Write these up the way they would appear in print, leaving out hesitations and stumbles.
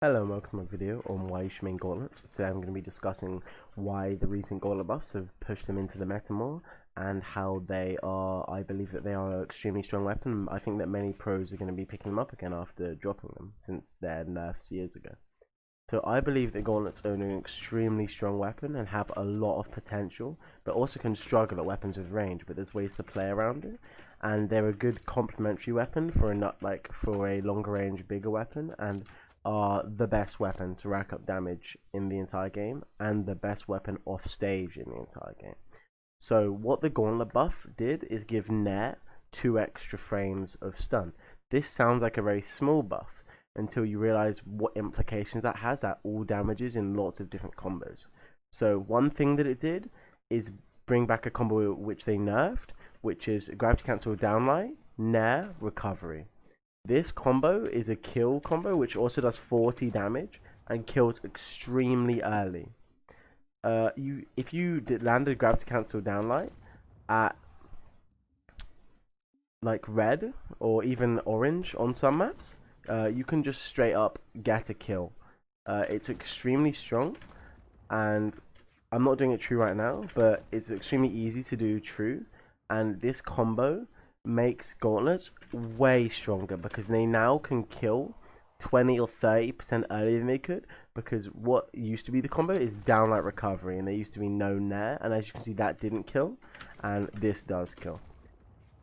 Hello and welcome to my video on why you should main Gauntlets. Today I'm going to be discussing why the recent Gauntlet buffs have pushed them into the meta more and how they are, I believe that they are an extremely strong weapon. I think that many pros are going to be picking them up again after dropping them since their nerfs years ago. So I believe that Gauntlets are an extremely strong weapon and have a lot of potential, but also can struggle at weapons with range, but there's ways to play around it. And they're a good complementary weapon for a longer range, bigger weapon, and are the best weapon to rack up damage in the entire game and the best weapon off stage in the entire game. So what the Gauntlet buff did is give Nair 2 extra frames of stun. This sounds like a very small buff until you realize what implications that has at all damages in lots of different combos. So one thing that it did is bring back a combo which they nerfed, which is Gravity Cancel Downlight, Nair, Recovery. This combo is a kill combo which also does 40 damage and kills extremely early. If you landed Gravity Cancel Downlight at like red or even orange on some maps, you can just straight up get a kill. It's extremely strong, and I'm not doing it true right now, but it's extremely easy to do true, and this combo makes Gauntlets way stronger because they now can kill 20 or 30% earlier than they could, because what used to be the combo is Downlight Recovery and there used to be no Nair, and as you can see that didn't kill and this does kill.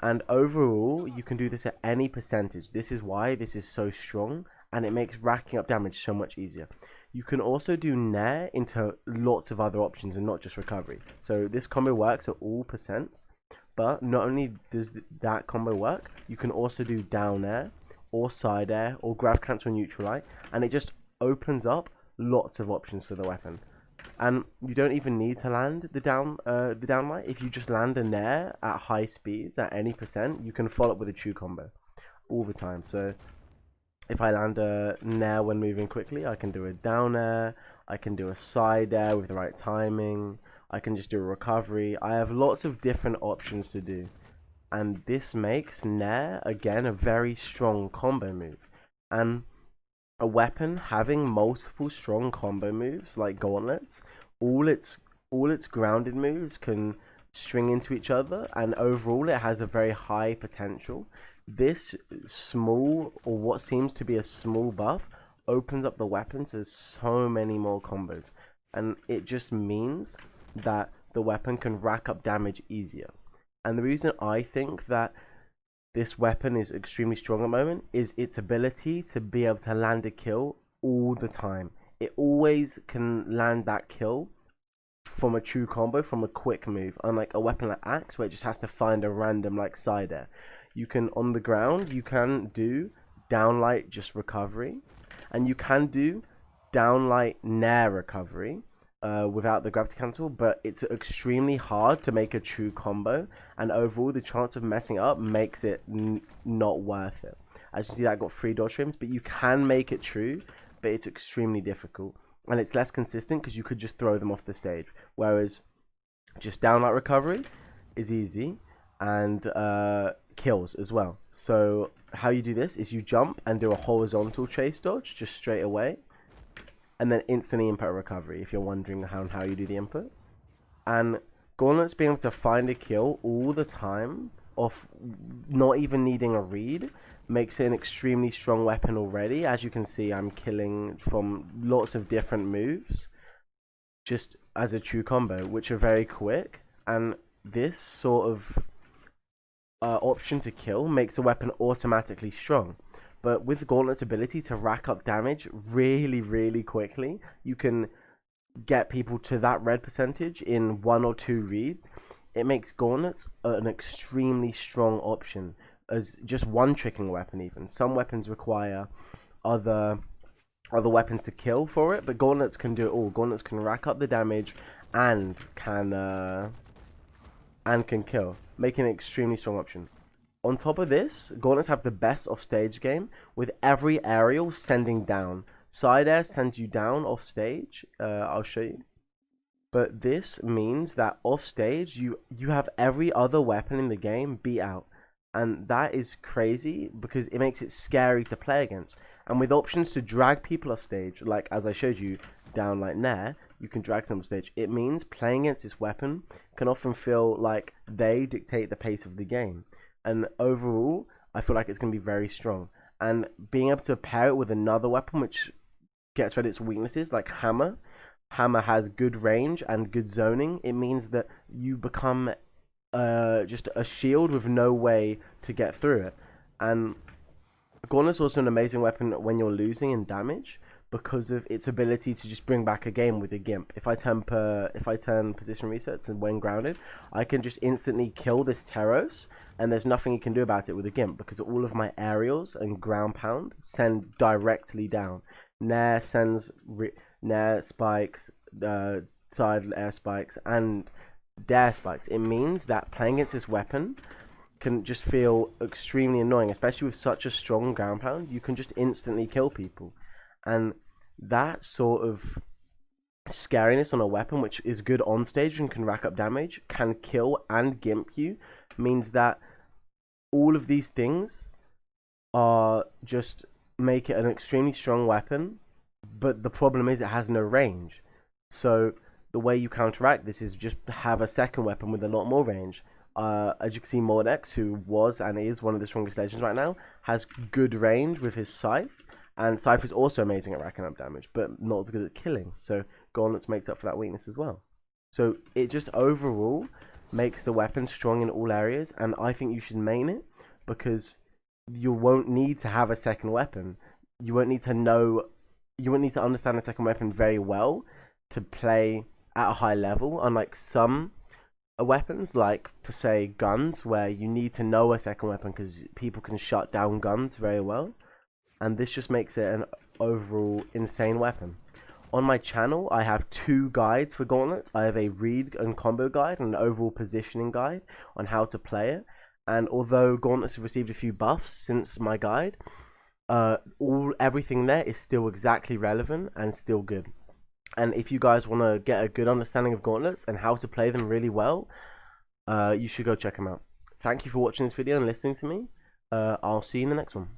And overall you can do this at any percentage. This is why this is so strong, and it makes racking up damage so much easier. You can also do Nair into lots of other options and not just Recovery. So this combo works at all percents. But not only does that combo work, you can also do down air or side air or grav cancel neutralite, and it just opens up lots of options for the weapon. And you don't even need to land the downlight. If you just land a nair at high speeds at any percent, you can follow up with a true combo all the time. So if I land a nair when moving quickly, I can do a down air, I can do a side air with the right timing, I can just do a recovery. I have lots of different options to do, and this makes Nair again a very strong combo move. And a weapon having multiple strong combo moves like Gauntlets, all its grounded moves can string into each other, and overall it has a very high potential. This small, or what seems to be a small buff, opens up the weapon to so many more combos, and it just means that the weapon can rack up damage easier. And the reason I think that this weapon is extremely strong at the moment is its ability to be able to land a kill all the time. It always can land that kill from a true combo, from a quick move, unlike a weapon like Axe where it just has to find a random like side air. You can, on the ground, you can do downlight just recovery, and you can do downlight nair recovery without the gravity cancel, but it's extremely hard to make a true combo, and overall the chance of messing up makes it not worth it. As you see, that got 3 dodge frames, but you can make it true, but it's extremely difficult, and it's less consistent because you could just throw them off the stage, whereas just downlight recovery is easy and kills as well. So how you do this is you jump and do a horizontal chase dodge just straight away, and then instantly input a recovery if you're wondering how you do the input. And Gauntlets being able to find a kill all the time off not even needing a read makes it an extremely strong weapon already. As you can see, I'm killing from lots of different moves just as a true combo, which are very quick, and this sort of option to kill makes the weapon automatically strong. But with Gauntlet's ability to rack up damage really quickly, you can get people to that red percentage in 1 or 2 reads. It makes Gauntlets an extremely strong option as just one tricking weapon even. Some weapons require other weapons to kill for it, but Gauntlets can do it all. Gauntlets can rack up the damage and can kill, making an extremely strong option. On top of this, Gauntlets have the best offstage game, with every aerial sending down. Side air sends you down off stage. I'll show you. But this means that off stage, you have every other weapon in the game beat out. And that is crazy because it makes it scary to play against. And with options to drag people off stage, like as I showed you down like there, you can drag someone off stage. It means playing against this weapon can often feel like they dictate the pace of the game. And overall, I feel like it's going to be very strong. And being able to pair it with another weapon which gets rid of its weaknesses, like Hammer. Hammer has good range and good zoning. It means that you become just a shield with no way to get through it. And Gauntlet's also an amazing weapon when you're losing in damage because of its ability to just bring back a game with a Gimp. If I turn position resets and when grounded, I can just instantly kill this Teros, and there's nothing you can do about it with a Gimp because all of my aerials and ground pound send directly down. Nair sends Nair spikes, side air spikes, and dare spikes. It means that playing against this weapon can just feel extremely annoying, especially with such a strong ground pound. You can just instantly kill people, and that sort of scariness on a weapon which is good on stage and can rack up damage, can kill and gimp you, means that all of these things are just make it an extremely strong weapon. But the problem is it has no range. So the way you counteract this is just have a second weapon with a lot more range. As you can see, Mordex, who was and is one of the strongest legends right now, has good range with his Scythe. And Scythe is also amazing at racking up damage, but not as good at killing. So Gauntlets makes up for that weakness as well. So it just overall makes the weapon strong in all areas. And I think you should main it because you won't need to have a second weapon. You won't need to know... You won't need to understand the second weapon very well to play at a high level, unlike some weapons, like, for say, guns, where you need to know a second weapon because people can shut down guns very well. And this just makes it an overall insane weapon. On my channel, I have 2 guides for Gauntlets. I have a read and combo guide and an overall positioning guide on how to play it. And although Gauntlets have received a few buffs since my guide, everything there is still exactly relevant and still good. And if you guys want to get a good understanding of Gauntlets and how to play them really well, you should go check them out. Thank you for watching this video and listening to me. I'll see you in the next one.